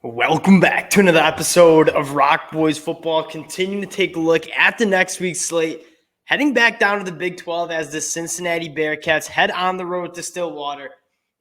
Welcome back to another episode of Rock Boys Football. Continuing to take a look at the next week's slate. Heading back down to the Big 12 as the Cincinnati Bearcats head on the road to Stillwater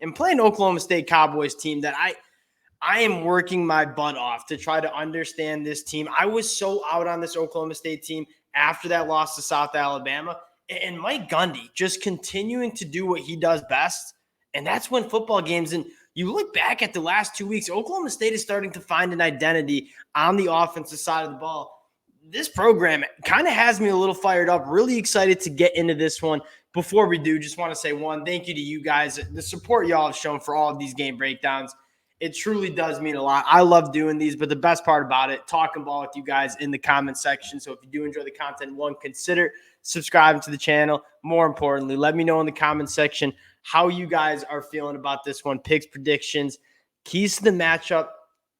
and play an Oklahoma State Cowboys team that I am working my butt off to try to understand this team. I was so out on this Oklahoma State team after that loss to South Alabama. And Mike Gundy just continuing to do what he does best, and that's win football games. And you look back at the last 2 weeks, Oklahoma State is starting to find an identity on the offensive side of the ball. This program kind of has me a little fired up, really excited to get into this one. Before we do, just want to say thank you to you guys. The support y'all have shown for all of these game breakdowns. It truly does mean a lot. I love doing these, but the best part about it, talking ball with you guys in the comment section. So if you do enjoy the content, consider subscribing to the channel. More importantly, let me know in the comment section how you guys are feeling about this one. Picks, predictions, keys to the matchup.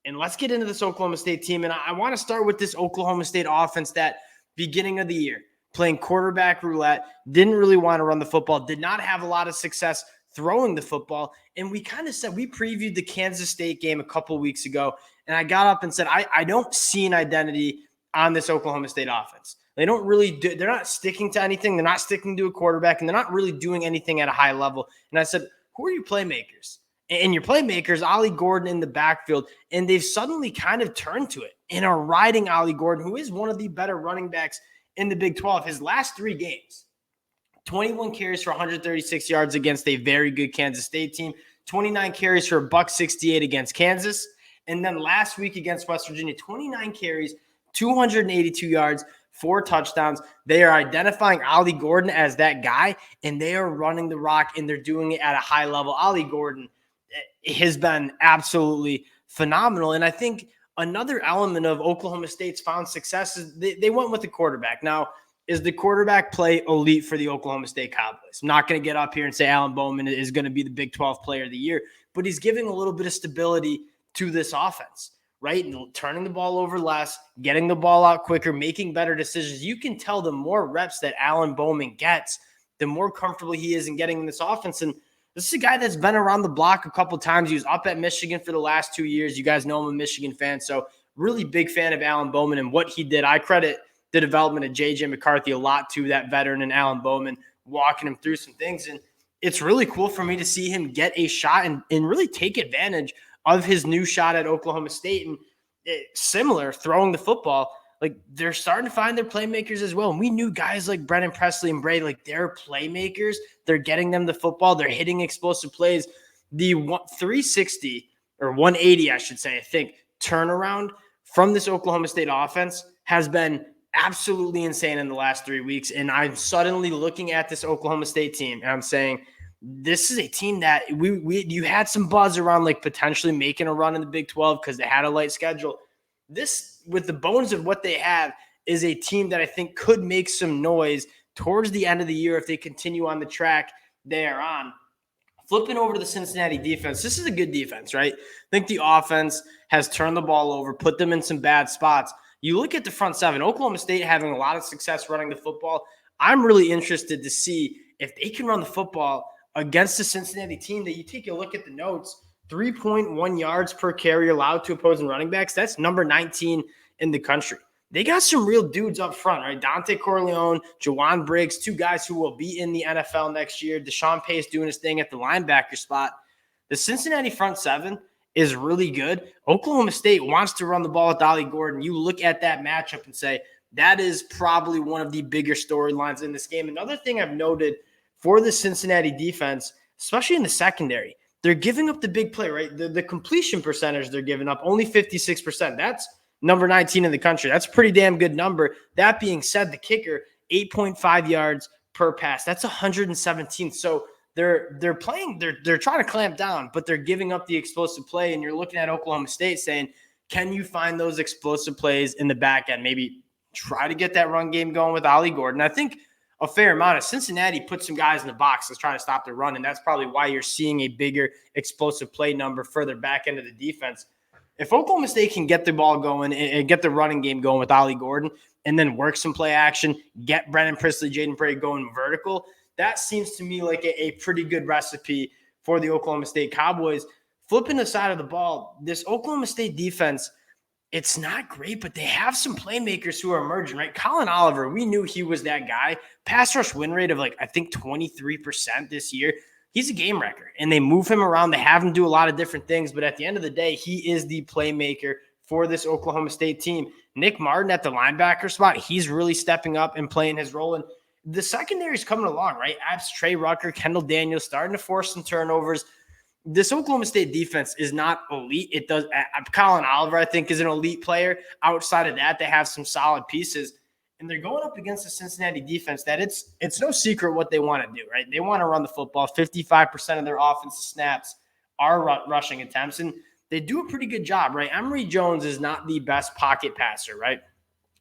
And let's get into this Oklahoma State team. And I want to start with this Oklahoma State offense that beginning of the year, playing quarterback roulette, didn't really want to run the football, did not have a lot of success throwing the football. And we kind of said, we previewed the Kansas State game a couple weeks ago, and I got up and said, I don't see an identity on this Oklahoma State offense. They don't really do, they're not sticking to anything. They're not sticking to a quarterback, and they're not really doing anything at a high level. And I said, who are your playmakers? And your playmakers, Ollie Gordon in the backfield, and they've suddenly kind of turned to it and are riding Ollie Gordon, who is one of the better running backs in the Big 12. His last 3 games, 21 carries for 136 yards against a very good Kansas State team, 29 carries for $168 against Kansas, and then last week against West Virginia, 29 carries, 282 yards, 4 touchdowns. They are identifying Ollie Gordon as that guy, and they are running the rock, and they're doing it at a high level. Ollie Gordon has been absolutely phenomenal, and I think another element of Oklahoma State's found success is they went with the quarterback. Now, is the quarterback play elite for the Oklahoma State Cowboys? I'm not going to get up here and say Alan Bowman is going to be the Big 12 player of the year, but he's giving a little bit of stability to this offense, right? And turning the ball over less, getting the ball out quicker, making better decisions. You can tell the more reps that Alan Bowman gets, the more comfortable he is in getting in this offense. And this is a guy that's been around the block a couple times. He was up at Michigan for the last 2 years. You guys know I'm a Michigan fan, so really big fan of Alan Bowman and what he did. I credit the development of J.J. McCarthy a lot to that veteran and Alan Bowman, walking him through some things. And it's really cool for me to see him get a shot and really take advantage of his new shot at Oklahoma State. And similar, throwing the football, like they're starting to find their playmakers as well. And we knew guys like Brennan Presley and Brady, like they're playmakers. They're getting them the football. They're hitting explosive plays. The 360 or 180, I should say, I think, turnaround from this Oklahoma State offense has been absolutely insane in the last 3 weeks. And I'm suddenly looking at this Oklahoma State team and I'm saying, this is a team that you had some buzz around, like potentially making a run in the Big 12 because they had a light schedule. This, with the bones of what they have, is a team that I think could make some noise towards the end of the year if they continue on the track they are on. Flipping over to the Cincinnati defense, this is a good defense, right? I think the offense has turned the ball over, put them in some bad spots. You look at the front seven, Oklahoma State having a lot of success running the football. I'm really interested to see if they can run the football against the Cincinnati team that you take a look at the notes, 3.1 yards per carry allowed to opposing running backs. That's number 19 in the country. They got some real dudes up front, right? Dante Corleone, Jawan Briggs, 2 guys who will be in the NFL next year. Deshaun Pace doing his thing at the linebacker spot. The Cincinnati front seven is really good. Oklahoma State wants to run the ball with Ollie Gordon. You look at that matchup and say, that is probably one of the bigger storylines in this game. Another thing I've noted for the Cincinnati defense, especially in the secondary, they're giving up the big play, right? The completion percentage they're giving up, only 56%. That's number 19 in the country. That's a pretty damn good number. That being said, the kicker, 8.5 yards per pass. That's 117. So they're playing, they're trying to clamp down, but they're giving up the explosive play. And you're looking at Oklahoma State saying, can you find those explosive plays in the back end? Maybe try to get that run game going with Ollie Gordon. I think a fair amount of Cincinnati put some guys in the box to try to stop the run, and that's probably why you're seeing a bigger explosive play number further back into the defense. If Oklahoma State can get the ball going and get the running game going with Ollie Gordon and then work some play action, get Brennan Presley, Jaden Brady going vertical, that seems to me like a pretty good recipe for the Oklahoma State Cowboys. flipping the side of the ball, this Oklahoma State defense, it's not great, but they have some playmakers who are emerging, right? Colin Oliver, we knew he was that guy. Pass rush win rate of I think 23% this year. He's a game wrecker, and they move him around. They have him do a lot of different things, but at the end of the day, he is the playmaker for this Oklahoma State team. Nick Martin at the linebacker spot, he's really stepping up and playing his role. And the secondary is coming along, right? Abs Trey Rucker, Kendall Daniels starting to force some turnovers. This Oklahoma State defense is not elite. It does. Colin Oliver, I think, is an elite player. Outside of that, they have some solid pieces, and they're going up against the Cincinnati defense that it's no secret what they want to do, right? They want to run the football. 55% of their offensive snaps are rushing attempts, and they do a pretty good job, right? Emory Jones is not the best pocket passer, right?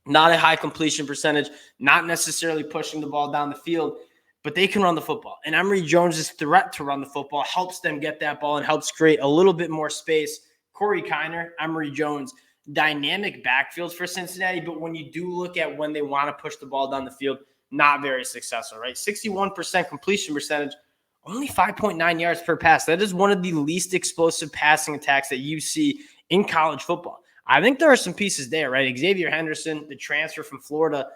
Not a high completion percentage, not necessarily pushing the ball down the field, but they can run the football. And Emory Jones' threat to run the football helps them get that ball and helps create a little bit more space. Corey Kiner, Emory Jones, dynamic backfields for Cincinnati, but when you do look at when they want to push the ball down the field, not very successful, right? 61% completion percentage, only 5.9 yards per pass. That is one of the least explosive passing attacks that you see in college football. I think there are some pieces there, right? Xavier Henderson, the transfer from Florida,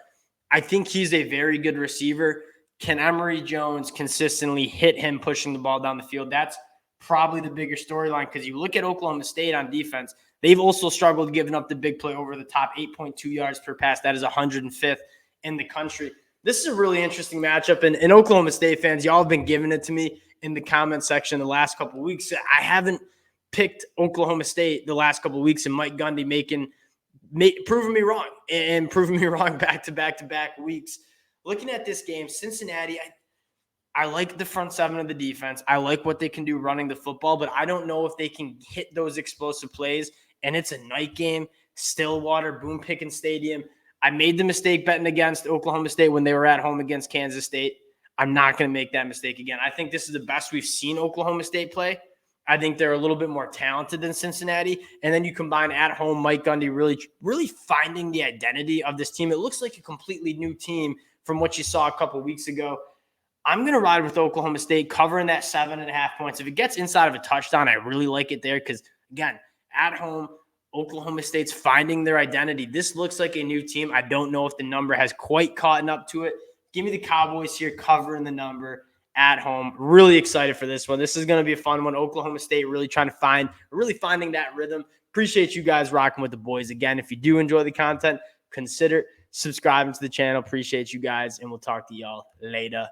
I think he's a very good receiver. Can Emory Jones consistently hit him pushing the ball down the field? That's probably the bigger storyline, because you look at Oklahoma State on defense, they've also struggled giving up the big play over the top, 8.2 yards per pass. That is 105th in the country. This is a really interesting matchup, and Oklahoma State fans, y'all have been giving it to me in the comment section the last couple of weeks. I haven't picked Oklahoma State the last couple of weeks, and Mike Gundy proving me wrong and proving me wrong back-to-back weeks. Looking at this game, Cincinnati, I like the front seven of the defense. I like what they can do running the football, but I don't know if they can hit those explosive plays. And it's a night game, Stillwater, Boone Pickens Stadium. I made the mistake betting against Oklahoma State when they were at home against Kansas State. I'm not going to make that mistake again. I think this is the best we've seen Oklahoma State play. I think they're a little bit more talented than Cincinnati. And then you combine at home Mike Gundy really finding the identity of this team. It looks like a completely new team from what you saw a couple weeks ago. I'm going to ride with Oklahoma State covering that 7.5 points. If it gets inside of a touchdown, I really like it there because, again, at home, Oklahoma State's finding their identity. This looks like a new team. I don't know if the number has quite caught up to it. Give me the Cowboys here covering the number at home. Really excited for this one. This is going to be a fun one. Oklahoma State really finding that rhythm. Appreciate you guys rocking with the boys. Again, if you do enjoy the content, consider subscribing to the channel. Appreciate you guys, and we'll talk to y'all later.